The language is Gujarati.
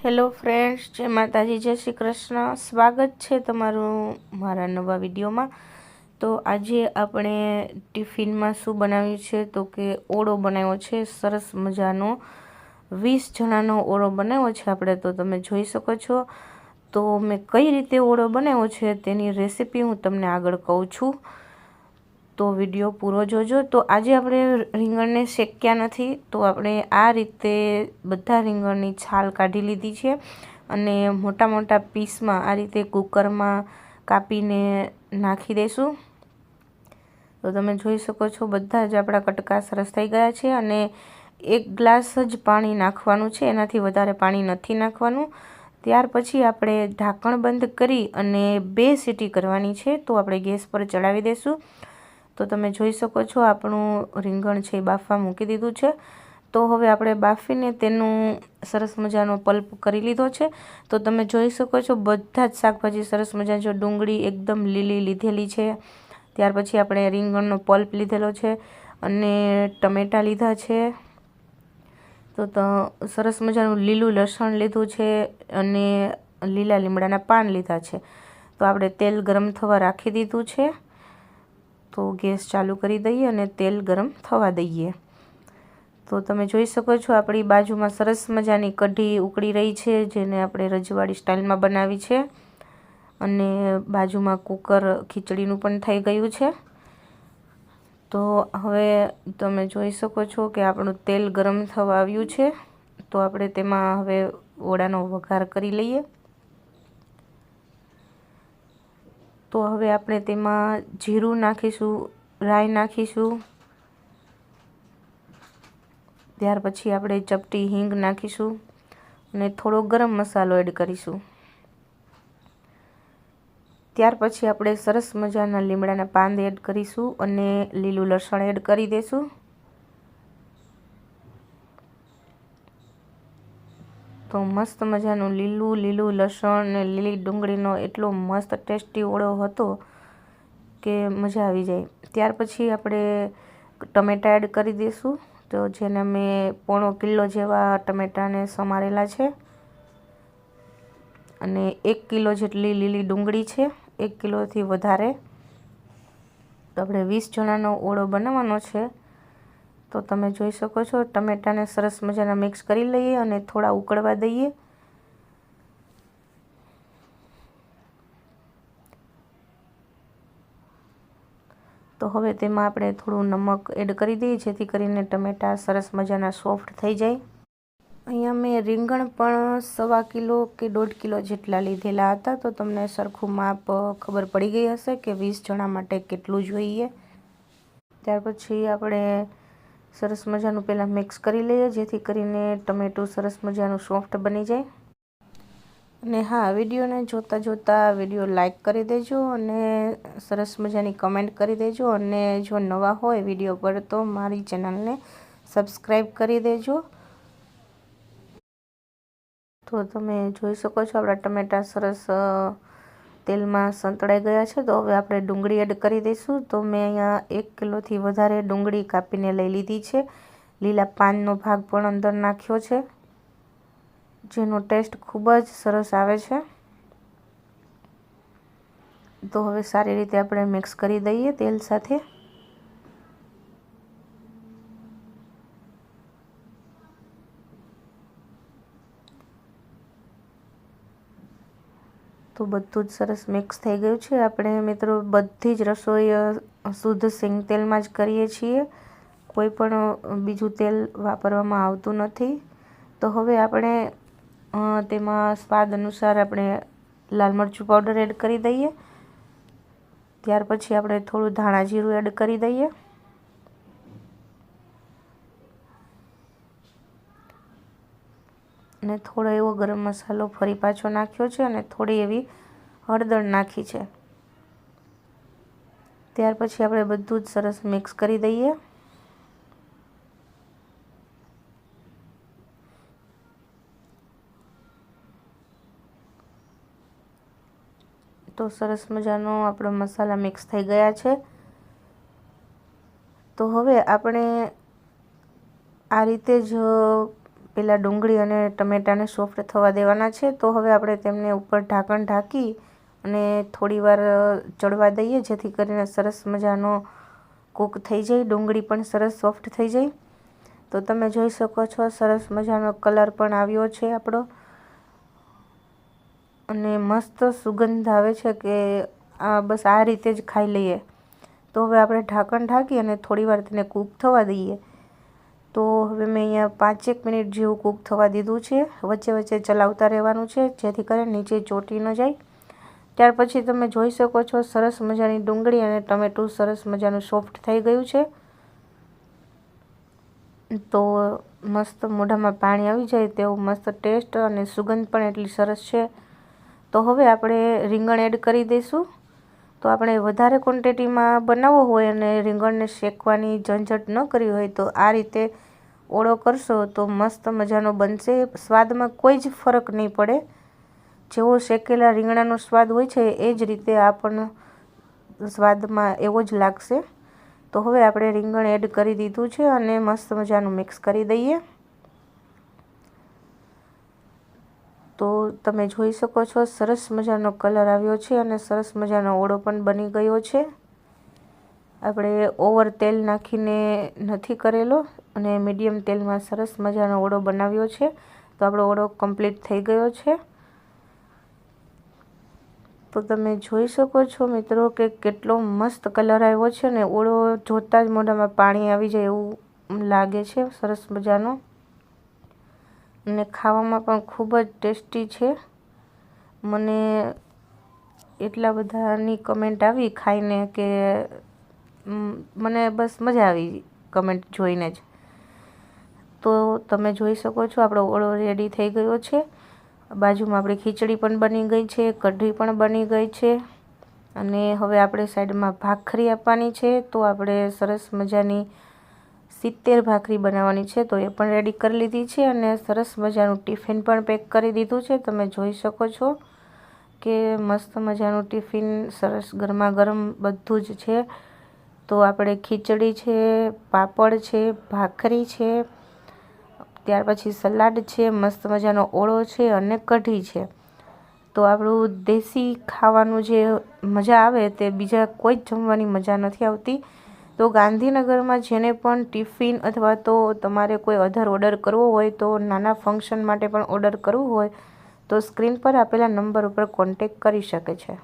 હેલો ફ્રેન્ડ્સ, જય માતાજી, જય શ્રી કૃષ્ણ। સ્વાગત છે તમારું મારા નવા વિડીયોમાં। તો આજે આપણે ટિફિનમાં શું બનાવ્યું છે તો કે ઓળો બનાવ્યો છે, સરસ મજાનો 20 જણાનો ઓળો બનાવ્યો છે આપણે। તો તમે જોઈ શકો છો। તો મેં કઈ રીતે ઓળો બનાવ્યો છે તેની રેસીપી હું તમને આગળ કહું છું, તો વિડીયો પૂરો જોજો। તો આજે આપણે રીંગણને શેક્યા નથી, તો આપણે આ રીતે બધા રીંગણની છાલ કાઢી લીધી છે અને મોટા મોટા પીસમાં આ રીતે કુકરમાં કાપીને નાખી દઈશું। તો તમે જોઈ શકો છો બધા જ આપણા કટકા સરસ થઈ ગયા છે અને 1 ગ્લાસ જ પાણી નાખવાનું છે, એનાથી વધારે પાણી નથી નાખવાનું। ત્યાર પછી આપણે ઢાંકણ બંધ કરી અને 2 સીટી કરવાની છે, તો આપણે ગેસ પર ચડાવી દઈશું। તો તમે જોઈ શકો છો આપણું રીંગણ છે એ બાફવા મૂકી દીધું છે। તો હવે આપણે બાફીને તેનું સરસ મજાનો પલ્પ કરી લીધો છે। તો તમે જોઈ શકો છો બધા જ શાકભાજી સરસ મજાની, જો ડુંગળી એકદમ લીલી લીધેલી છે, ત્યાર પછી આપણે રીંગણનો પલ્પ લીધેલો છે અને ટમેટાં લીધા છે, તો સરસ મજાનું લીલું લસણ લીધું છે અને લીલા લીમડાના પાન લીધા છે। તો આપણે તેલ ગરમ થવા રાખી દીધું છે, તો ગેસ ચાલુ કરી દઈએ અને તેલ ગરમ થવા દઈએ। તો તમે જોઈ શકો છો આપણી બાજુમાં સરસ મજાની કઢી ઉકળી રહી છે, જેને આપણે રજવાડી સ્ટાઇલમાં બનાવી છે અને બાજુમાં કુકર ખીચડીનું પણ થઈ ગયું છે। તો હવે તમે જોઈ શકો છો કે આપણું તેલ ગરમ થવા આવ્યું છે, તો આપણે તેમાં હવે ઓળાનો વઘાર કરી લઈએ। તો હવે આપણે તેમાં જીરું નાખીશું, રાઈ નાખીશું, ત્યાર પછી આપણે ચપટી હિંગ નાખીશું અને થોડો ગરમ મસાલો એડ કરીશું। ત્યાર પછી આપણે સરસ મજાના લીમડાના પાન એડ કરીશું અને લીલું લસણ એડ કરી દઈશું। તો મસ્ત મજાનું લીલું લસણ ને લીલી ડુંગળીનો એટલો મસ્ત ટેસ્ટી ઓળો હતો કે મજા આવી જાય। ત્યાર પછી આપણે ટમેટાં એડ કરી દઈશું, તો જેને મેં 1.5 કિલો જેવા ટમેટાને સમારેલા છે અને 1 કિલો જેટલી લીલી ડુંગળી છે, 1 કિલોથી વધારે। તો આપણે 20 જણાનો ઓળો બનાવવાનો છે, તો તમે જોઈ શકો છો ટમેટાને સરસ મજાના મિક્સ કરી લઈએ અને થોડા ઉકળવા દઈએ। તો હવે તેમાં આપણે થોડું નમક એડ કરી દઈએ, જેથી કરીને ટમેટા સરસ મજાના સોફ્ટ થઈ જાય। અહીંયા મેં રીંગણ પણ 1.25 કિલો કે 1.5 કિલો જેટલા લીધેલા હતા, તો તમને સરખું માપ ખબર પડી ગઈ હશે કે 20 જણા માટે કેટલું જોઈએ। ત્યાર પછી આપણે સરસ મજાનું પહેલાં મિક્સ કરી લઈએ, જેથી કરીને ટમેટું સરસ મજાનું સોફ્ટ બની જાય। અને હા, વિડીયોને જોતાં જોતાં વિડીયો લાઇક કરી દેજો અને સરસ મજાની કમેન્ટ કરી દેજો, અને જો નવા હોય વિડીયો પર તો મારી ચેનલને સબસ્ક્રાઈબ કરી દેજો। તો તમે જોઈ શકો છો આપણા ટમેટાં સરસ તેલમાં સંતળાઈ ગયા છે। તો હવે આપણે ડુંગળી એડ કરી દઈશું। તો મેં અહીંયા 1 કિલોથી વધારે ડુંગળી કાપીને લઈ લીધી છે, લીલા પાનનો ભાગ પણ અંદર નાખ્યો છે, જેનો ટેસ્ટ ખૂબ જ સરસ આવે છે। તો હવે સારી રીતે આપણે મિક્સ કરી દઈએ તેલ સાથે। તો બધું જ સરસ મિક્સ થઈ ગયું છે। આપણે મિત્રો બધી જ રસોઈ શુદ્ધ સિંગ તેલમાં જ કરીએ છીએ, કોઈ પણ બીજું તેલ વાપરવામાં આવતું નથી। તો હવે આપણે તેમાં સ્વાદ અનુસાર આપણે લાલ મરચું પાવડર એડ કરી દઈએ। ત્યાર પછી આપણે થોડું ધાણા જીરું એડ કરી દઈએ અને થોડો એવો ગરમ મસાલો ફરી પાછો નાખ્યો છે અને થોડી એવી હળદર નાખી છે। ત્યાર પછી આપણે બધું જ સરસ મિક્સ કરી દઈએ। તો સરસ મજાનો આપણો મસાલા મિક્સ થઈ ગયા છે। તો હવે આપણે આ રીતે જ પહેલાં ડુંગળી અને ટમેટાને સોફ્ટ થવા દેવાના છે। તો હવે આપણે તેમને ઉપર ઢાંકણ ઢાંકી અને થોડી વાર ચડવા દઈએ, જેથી કરીને સરસ મજાનો કૂક થઈ જાય, ડુંગળી પણ સરસ સોફ્ટ થઈ જાય। તો તમે જોઈ શકો છો સરસ મજાનો કલર પણ આવ્યો છે આપણો, અને મસ્ત સુગંધ આવે છે કે બસ આ રીતે જ ખાઈ લઈએ। તો હવે આપણે ઢાંકણ ઢાંકી અને થોડી વાર તેને કૂક થવા દઈએ। તો હવે મેં અહીંયા 5-1 મિનિટ જેવું કૂક થવા દીધું છે। વચ્ચે વચ્ચે ચલાવતા રહેવાનું છે, જેથી કરીને નીચે ચોંટી ન જાય। ત્યાર પછી તમે જોઈ શકો છો સરસ મજાની ડુંગળી અને ટમેટું સરસ મજાનું સોફ્ટ થઈ ગયું છે। તો મસ્ત મોઢામાં પાણી આવી જાય તેવું મસ્ત ટેસ્ટ અને સુગંધ પણ એટલી સરસ છે। તો હવે આપણે રીંગણ એડ કરી દઈશું। તો આપણે વધારે ક્વોન્ટિટીમાં બનાવવો હોય અને રીંગણને શેકવાની ઝંઝટ ન કરવી હોય તો આ રીતે ઓળો કરશો તો મસ્ત મજાનો બનશે। સ્વાદમાં કોઈ જ ફરક નહીં પડે, જેવો શેકેલા રીંગણાનો સ્વાદ હોય છે એ જ રીતે આ પણ સ્વાદમાં એવો જ લાગશે। તો હવે આપણે રીંગણ એડ કરી દીધું છે અને મસ્ત મજાનું મિક્સ કરી દઈએ। તો તમે જોઈ શકો છો સરસ મજાનો કલર આવ્યો છે અને સરસ મજાનો ઓળો પણ બની ગયો છે। આપણે ઓવર તેલ નાખીને નથી કરેલો અને મીડિયમ તેલમાં સરસ મજાનો ઓળો બનાવ્યો છે। તો આપણો ઓળો કમ્પ્લીટ થઈ ગયો છે। તો તમે જોઈ શકો છો મિત્રો કે કેટલો મસ્ત કલર આવ્યો છે ને ઓળો જોતાં જ મોઢામાં પાણી આવી જાય એવું લાગે છે, સરસ મજાનો, અને ખાવામાં પણ ખૂબ જ ટેસ્ટી છે। મને એટલા બધાની કમેન્ટ આવી ખાઈને કે મને બસ મજા આવી કમેન્ટ જોઈને જ। તો તમે જોઈ શકો છો આપણો ઓળો રેડી થઈ ગયો છે। બાજુમાં આપણી ખીચડી પણ બની ગઈ છે, કઢી પણ બની ગઈ છે, અને હવે આપણે સાઈડમાં ભાખરી આપવાની છે। તો આપણે સરસ મજાની 70 ભાખરી બનાવવાની છે, તો એ પણ રેડી કરી લીધી છે અને સરસ મજાનું ટિફિન પણ પેક કરી દીધું છે। તમે જોઈ શકો છો કે મસ્ત મજાનું ટિફિન સરસ ગરમા ગરમ બધું જ છે। તો આપણે ખીચડી છે, પાપડ છે, ભાખરી છે, ત્યાર પછી સલાડ છે, મસ્ત મજાનો ઓળો છે અને કઢી છે। તો આપણું દેશી ખાવાનું જે મજા આવે તે બીજા કોઈ જ જમવાની મજા નથી આવતી। તો ગાંધીનગરમાં જેને પણ ટિફિન અથવા તો તમારે કોઈ અધર ઓર્ડર કરવો હોય, તો નાના ફંક્શન માટે પણ ઓર્ડર કરવું હોય તો સ્ક્રીન પર આપેલા નંબર ઉપર કોન્ટેક કરી શકે છે।